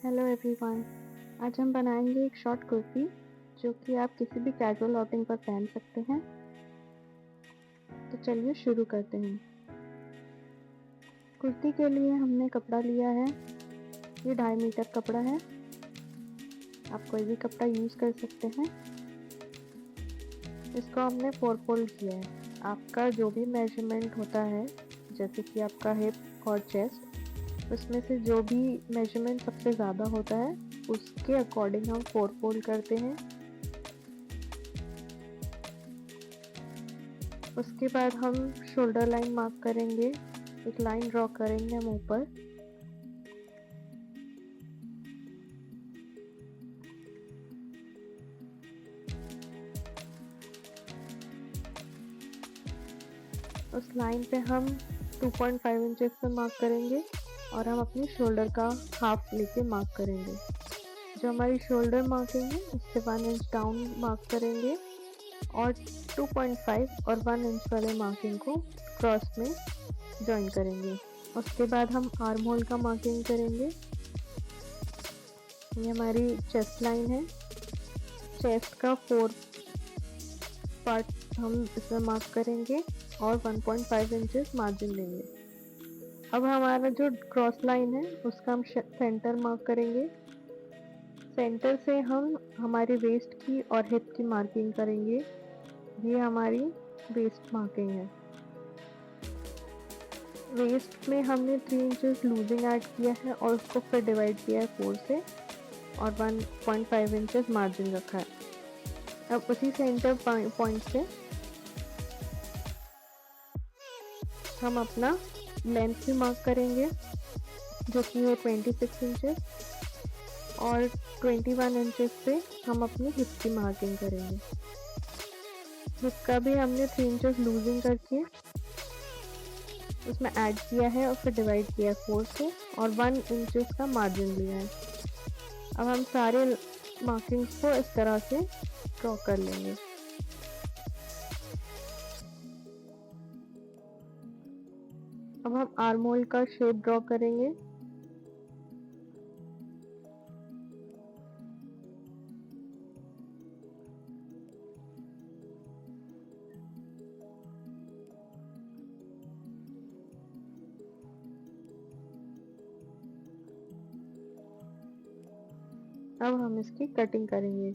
Hello everyone. आज हम बनाएंगे एक शॉर्ट कुर्ती जो कि आप किसी भी कैजुअल आउटिंग पर पहन सकते हैं। तो चलिए शुरू करते हैं। कुर्ती के लिए हमने कपड़ा लिया है, ये 2.5 मीटर कपड़ा है। आप कोई भी कपड़ा यूज़ कर सकते हैं। इसको हमने 4 फोल्ड किया है। आपका जो भी मेजरमेंट होता है, जैसे कि आपका हिप और चेस्ट, उसमें से जो भी मेजरमेंट सबसे ज़्यादा होता है उसके अकॉर्डिंग हम 4 फोल्ड करते हैं। उसके बाद हम शोल्डर लाइन मार्क करेंगे, एक लाइन ड्रॉ करेंगे हम ऊपर। उस लाइन पे हम 2.5 इंचेस पे मार्क करेंगे और हम अपनी शोल्डर का हाफ लेके मार्क करेंगे। जो हमारी शोल्डर मार्किंग है उससे 1 इंच डाउन मार्क करेंगे और 2.5 और 1 इंच वाले मार्किंग को क्रॉस में ज्वाइन करेंगे। उसके बाद हम आर्म होल का मार्किंग करेंगे। ये हमारी चेस्ट लाइन है। चेस्ट का 4 पार्ट हम इसमें मार्क करेंगे और 1.5 इंचेस मार्जिन लेंगे। अब हमारा जो क्रॉस लाइन है उसका हम सेंटर मार्क करेंगे। सेंटर से हम हमारी वेस्ट की और हिप की मार्किंग करेंगे। ये हमारी वेस्ट मार्किंग है। वेस्ट में हमने 3 इंचेस लूजिंग ऐड किया है और उसको फिर डिवाइड किया है 4 से और 1.5 इंचेस मार्जिन रखा है। अब उसी सेंटर पॉइंट से हम अपना लेंथ भी मार्क करेंगे, जो कि है 26 इंचेस, और 21 इंचेस पे हम अपनी हिप की मार्किंग करेंगे। हिप का भी हमने 3 इंचेस लूजिंग करके उसमें ऐड किया है और फिर डिवाइड किया है 4 से और 1 इंचेस का मार्जिन लिया है। अब हम सारे मार्किंग्स को इस तरह से ड्रॉ कर लेंगे। अब हम आर्म होल का शेप ड्रॉ करेंगे। अब हम इसकी कटिंग करेंगे।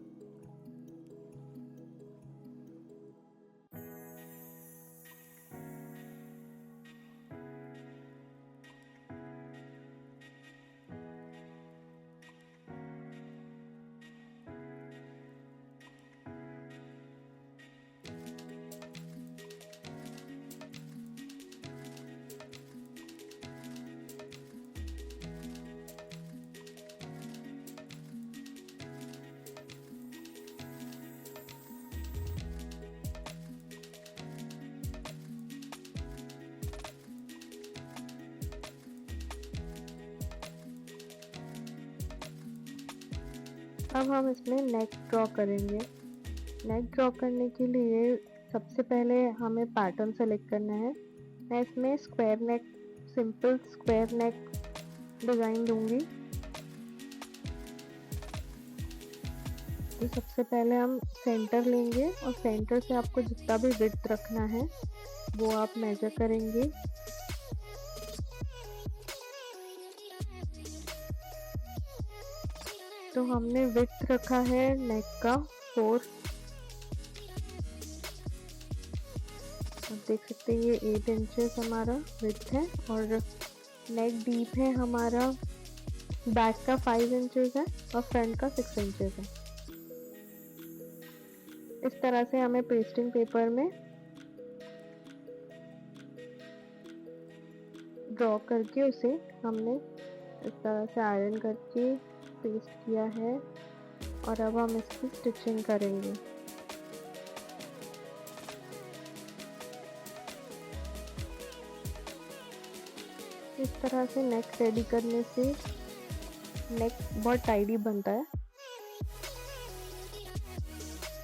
अब हम इसमें नेक ड्रॉ करेंगे। नेक ड्रॉ करने के लिए सबसे पहले हमें पैटर्न सेलेक्ट करना है। मैं इसमें स्क्वायर नेक, सिंपल स्क्वायर नेक डिज़ाइन दूंगी। तो सबसे पहले हम सेंटर लेंगे और सेंटर से आपको जितना भी विड्थ रखना है वो आप मेजर करेंगे। तो हमने विड्थ रखा है नेक का 4। आप देख सकते हैं ये 8 इंचेस हमारा विड्थ है और नेक डीप है हमारा बैक का 5 इंचेस है और फ्रंट का 6 इंचेस है। इस तरह से हमें पेस्टिंग पेपर में ड्रॉ करके उसे हमने इस तरह से आयरन करके पेस्ट किया है और अब हम इसकी स्टिचिंग करेंगे। इस तरह से नेक रेडी करने से नेक बहुत टाइडी बनता है।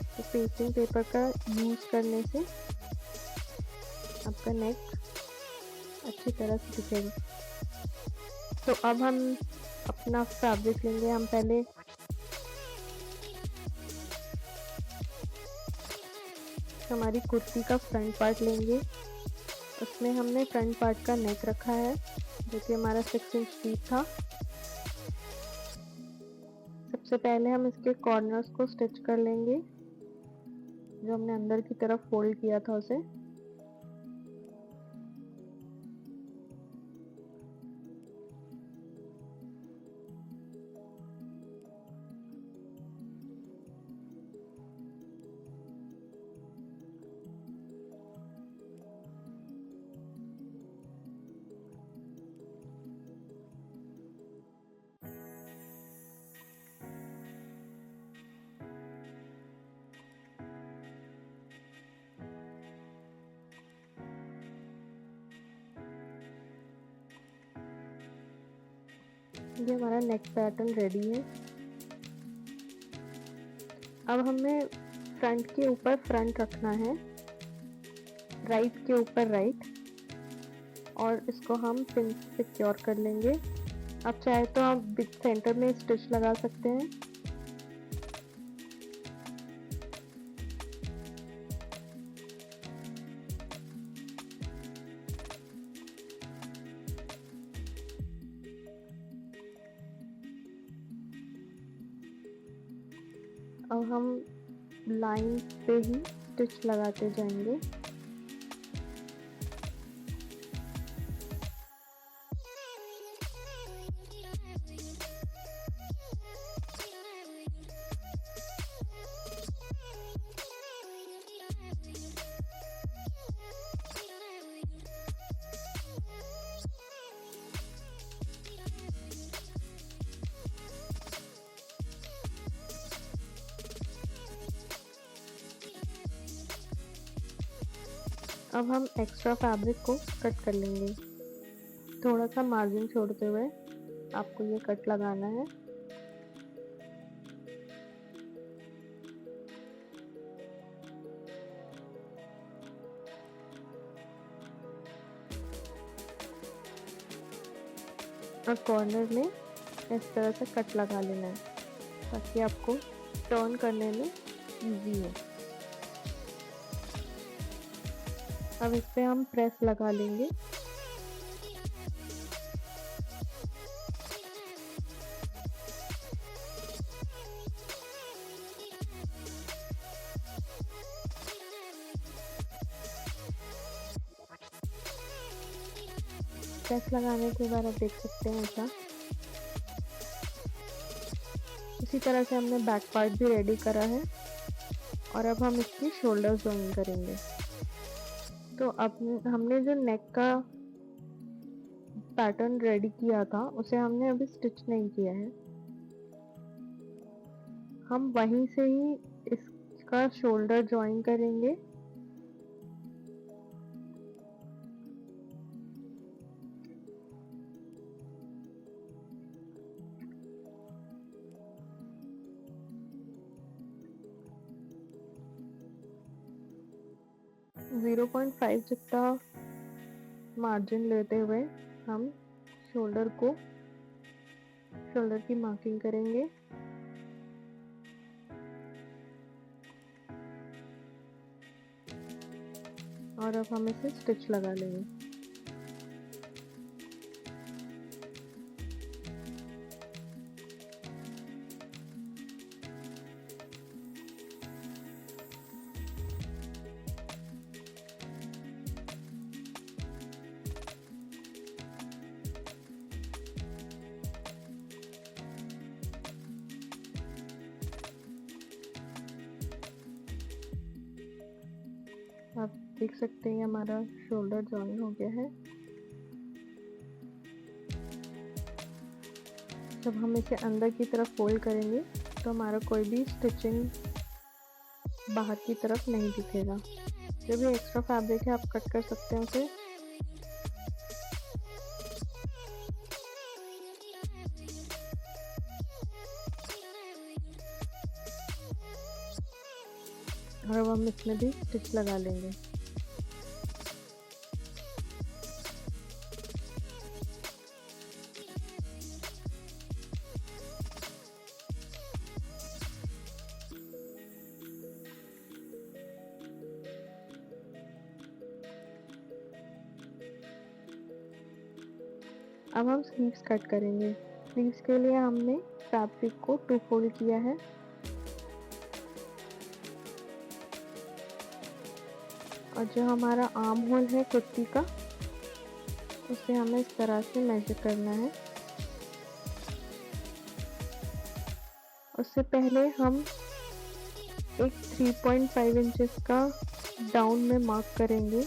तो पेस्टिंग पेपर का यूज़ करने से आपका नेक अच्छी तरह से दिखेगा। तो अब हम अपना फैब्रिक लेंगे हम पहले हमारी कुर्ती का फ्रंट पार्ट लेंगे। उसमें हमने फ्रंट पार्ट का नेक रखा है जो कि हमारा 6 इंच डीप था। सबसे पहले हम इसके कॉर्नर्स को स्टिच कर लेंगे, जो हमने अंदर की तरफ फोल्ड किया था उसे। ये हमारा नेक पैटर्न रेडी है। अब हमें फ्रंट के ऊपर फ्रंट रखना है, राइट के ऊपर राइट, और इसको हम पिन से सिक्योर कर लेंगे। आप चाहे तो आप सेंटर में स्टिच लगा सकते हैं। अब हम लाइन पे ही स्टिच लगाते जाएंगे। अब हम एक्स्ट्रा फैब्रिक को कट कर लेंगे, थोड़ा सा मार्जिन छोड़ते हुए आपको ये कट लगाना है। और कॉर्नर में इस तरह से कट लगा लेना है ताकि आपको टर्न करने में इजी हो। अब इस पे हम प्रेस लगा लेंगे। प्रेस लगाने के बाद आप देख सकते हैं ऐसा। इसी तरह से हमने बैक पार्ट भी रेडी करा है और अब हम इसकी शोल्डर ज्वाइन करेंगे। तो अब हमने जो नेक का पैटर्न रेडी किया था उसे हमने अभी स्टिच नहीं किया है, हम वहीं से ही इसका शोल्डर ज्वाइन करेंगे। ज़ीरो 0.5 जितना मार्जिन लेते हुए हम शोल्डर की मार्किंग करेंगे। और अब हम इसे स्टिच लगा लेंगे। आप देख सकते हैं हमारा शोल्डर जॉइन हो गया है। जब हम इसे अंदर की तरफ फोल्ड करेंगे तो हमारा कोई भी स्टिचिंग बाहर की तरफ नहीं दिखेगा। जो भी एक्स्ट्रा फैब्रिक है आप कट कर सकते हैं उसे। और अब हम इसमें भी स्टिच लगा लेंगे। अब हम स्लीव्स कट करेंगे। स्लीव्स के लिए हमने फैब्रिक को 2 फोल्ड किया है और जो हमारा आर्म होल है कुर्ती का, उसे हमें इस तरह से मेजर करना है। उससे पहले हम एक 3.5 इंचेस का डाउन में मार्क करेंगे,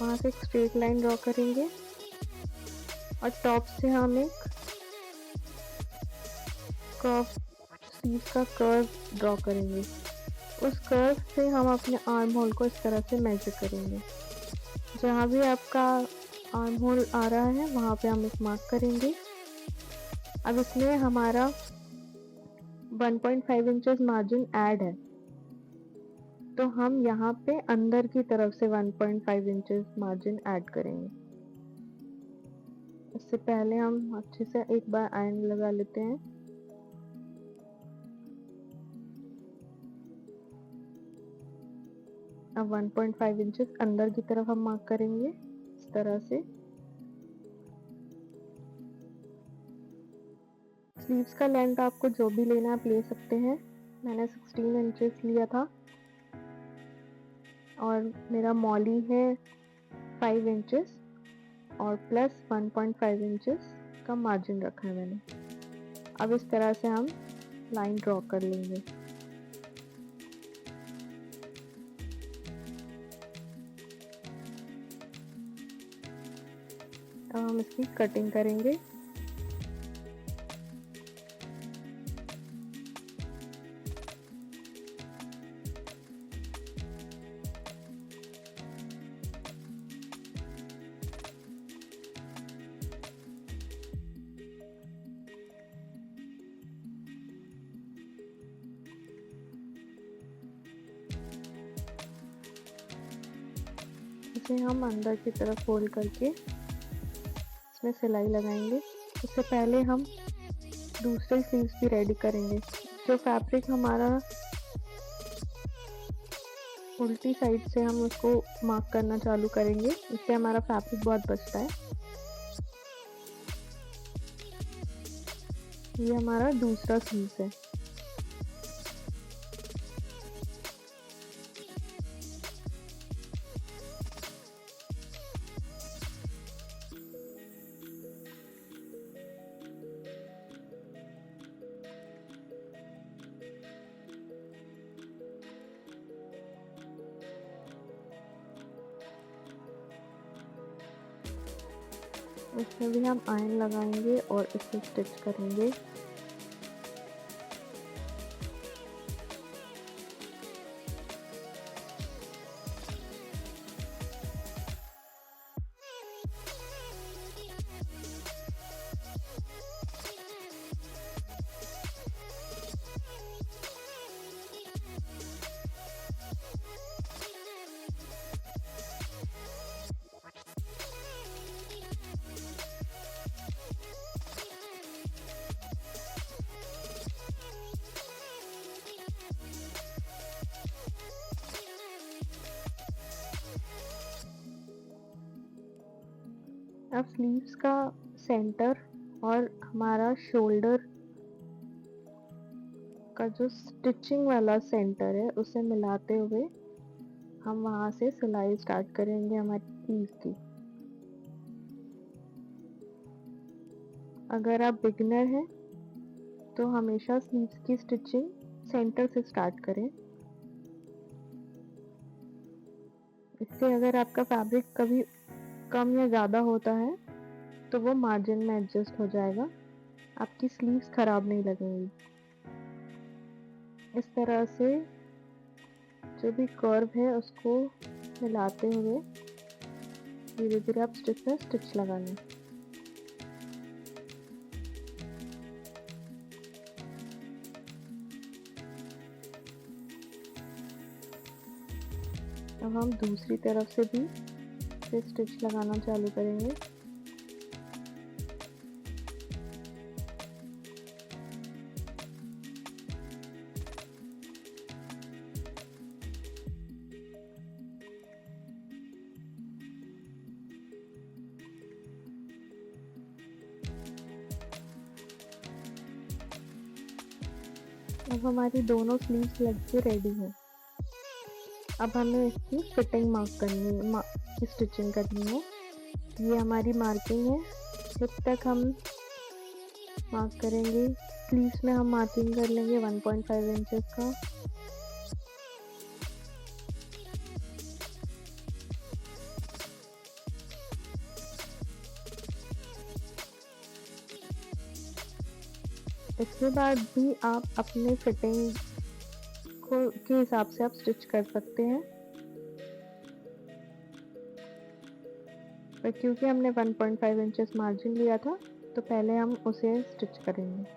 वहाँ से एक स्ट्रेट लाइन ड्रॉ करेंगे और टॉप से हम एक कर्व, स्लीव का कर्व ड्रॉ करेंगे। उस कर्व से हम अपने आर्म होल को इस तरह से मेजर करेंगे। जहाँ भी आपका आर्म होल आ रहा है वहाँ पे हम एक मार्क करेंगे। अब इसमें हमारा 1.5 इंचेस मार्जिन ऐड है, तो हम यहाँ पे अंदर की तरफ से 1.5 इंचेस मार्जिन ऐड करेंगे। इससे पहले हम अच्छे से एक बार आयरन लगा लेते हैं। अब 1.5 इंचेस अंदर की तरफ हम मार्क करेंगे इस तरह से। स्लीव्स का लेंथ आपको जो भी लेना आप ले सकते हैं। मैंने 16 इंचेस लिया था और मेरा मॉली है 5 इंचेस और प्लस 1.5 इंचेस का मार्जिन रखा है मैंने। अब इस तरह से हम लाइन ड्रॉ कर लेंगे। अब हम इसकी कटिंग करेंगे। इसे हम अंदर की तरफ फोल्ड करके इसमें सिलाई लगाएंगे। उससे पहले हम दूसरे स्लीव्स भी रेडी करेंगे। जो फैब्रिक हमारा उल्टी साइड से हम उसको मार्क करना चालू करेंगे, इससे हमारा फैब्रिक बहुत बचता है। ये हमारा दूसरा स्लीव है। इसमें भी हम आयरन लगाएंगे और इसे स्टिच करेंगे। अब स्लीव्स का सेंटर और हमारा शोल्डर का जो स्टिचिंग वाला सेंटर है उसे मिलाते हुए हम वहां से सिलाई स्टार्ट करेंगे हमारी स्लीव की। अगर आप बिगिनर हैं तो हमेशा स्लीव्स की स्टिचिंग सेंटर से स्टार्ट करें। इससे अगर आपका फैब्रिक कभी कम या ज़्यादा होता है तो वो मार्जिन में एडजस्ट हो जाएगा, आपकी स्लीव्स खराब नहीं लगेंगी। इस तरह से जो भी कर्व है उसको मिलाते हुए धीरे धीरे आप स्टिच में स्टिच लगा लें। अब हम दूसरी तरफ से भी स्टिच लगाना चालू करेंगे। अब हमारी दोनों स्लीव्स लग के रेडी है। अब हमें इसकी फिटिंग मार्क करनी है, स्टिचिंग करनी है। ये हमारी मार्किंग है, जब तक हम मार्क करेंगे। स्लीव्स में हम मार्किंग कर लेंगे 1.5 इंचेस का। इसके बाद भी आप अपने फिटिंग के हिसाब से आप स्टिच कर सकते हैं, पर क्योंकि हमने 1.5 इंचेस मार्जिन लिया था तो पहले हम उसे स्टिच करेंगे।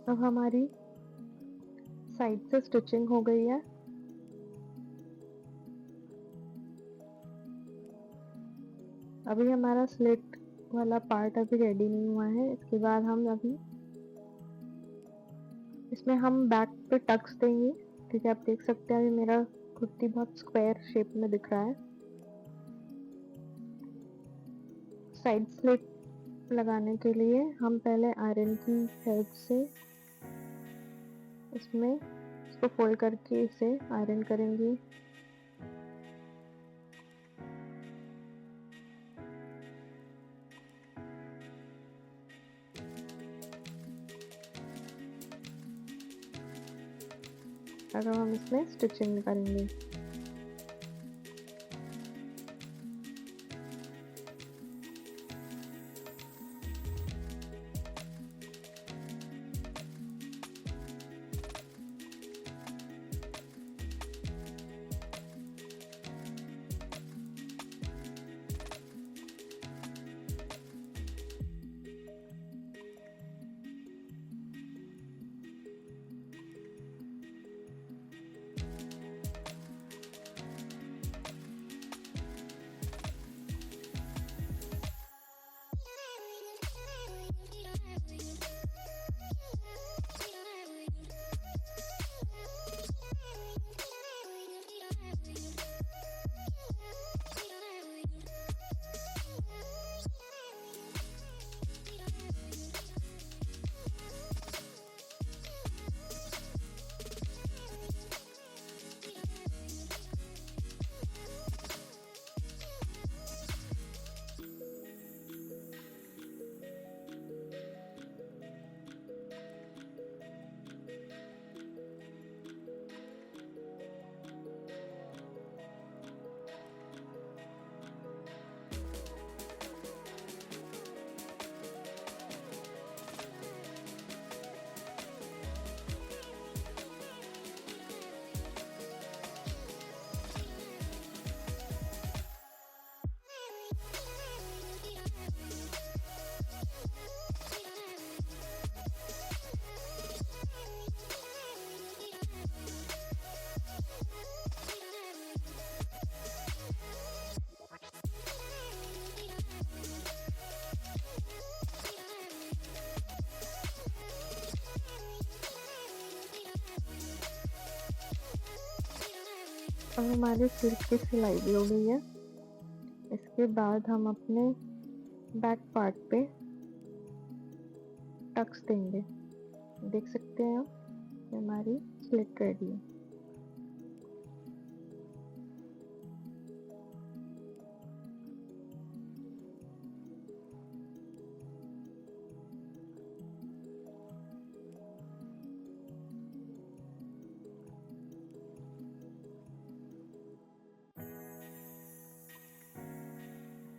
अब हमारी साइड से स्टिचिंग हो गई है। अभी हमारा स्लिट वाला पार्ट अभी रेडी नहीं हुआ है। इसके बाद हम अभी इसमें हम बैक पे टक्स देंगे, क्योंकि आप देख सकते हैं अभी मेरा कुर्ती बहुत स्क्वायर शेप में दिख रहा है। साइड स्लिट लगाने के लिए हम पहले आयरन की हेल्प से इसको फोल्ड करके इसे आयरन करेंगे। अब हम इसमें स्टिचिंग करेंगे। अब हमारे सिल्क की सिलाई भी हो गई है। इसके बाद हम अपने बैक पार्ट पे टक्स देंगे। देख सकते हैं आप, हमारी स्लिट रेडी है।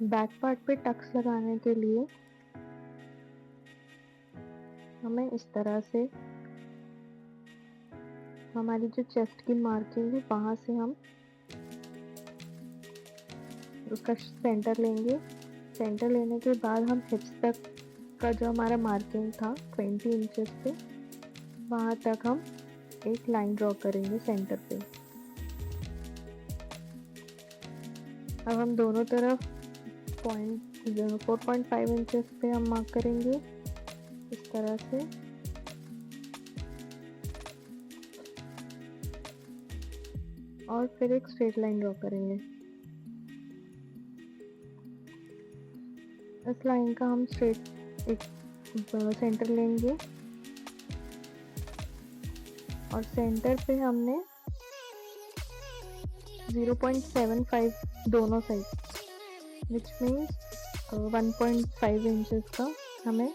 बैक पार्ट पे टक्स लगाने के लिए हमें इस तरह से हमारी जो चेस्ट की मार्किंग है वहाँ से हम उसका सेंटर लेंगे। सेंटर लेने के बाद हम हिप्स तक का जो हमारा मार्किंग था 20 इंचेस पे, वहाँ तक हम एक लाइन ड्रॉ करेंगे सेंटर पे। अब हम दोनों तरफ 4.5 इंचेस पे हम मार्क करेंगे इस तरह से। और फिर एक स्ट्रेट लाइन ड्रॉ करेंगे। इस लाइन का हम स्ट्रेट एक सेंटर लेंगे और सेंटर पे हमने 0.75 दोनों साइड विच मीन्स 1.5 इंचेस का हमें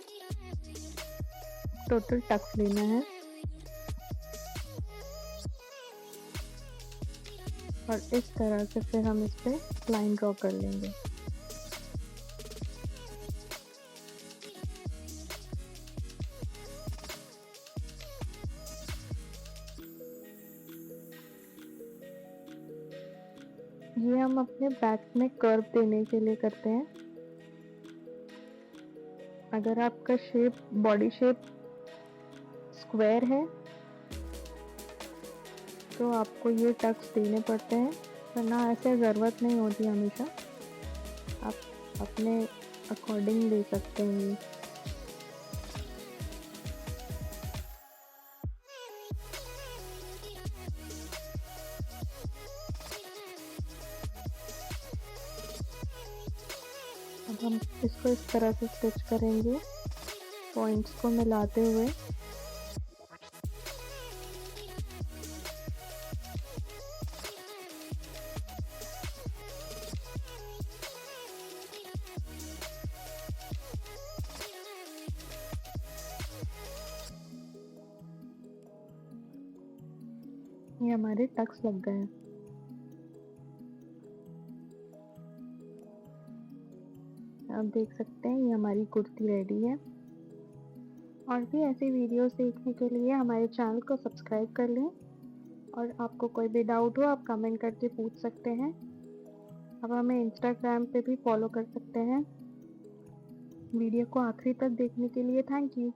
टोटल टक्स लेना है। और इस तरह से फिर हम इस पे लाइन ड्रॉ कर लेंगे। ये हम अपने बैक में कर्व देने के लिए करते हैं। अगर आपका शेप बॉडी शेप स्क्वायर है तो आपको ये टक्स देने पड़ते हैं, वरना ऐसे ज़रूरत नहीं होती हमेशा, आप अपने अकॉर्डिंग दे सकते हैं। अब हम इसको इस तरह से स्टिच करेंगे पॉइंट्स को मिलाते हुए। ये हमारे टक्स लग गए हैं। आप देख सकते हैं ये हमारी कुर्ती रेडी है। और भी ऐसी वीडियोस देखने के लिए हमारे चैनल को सब्सक्राइब कर लें। और आपको कोई भी डाउट हो आप कमेंट करके पूछ सकते हैं। आप हमें इंस्टाग्राम पे भी फॉलो कर सकते हैं। वीडियो को आखिरी तक देखने के लिए थैंक यू।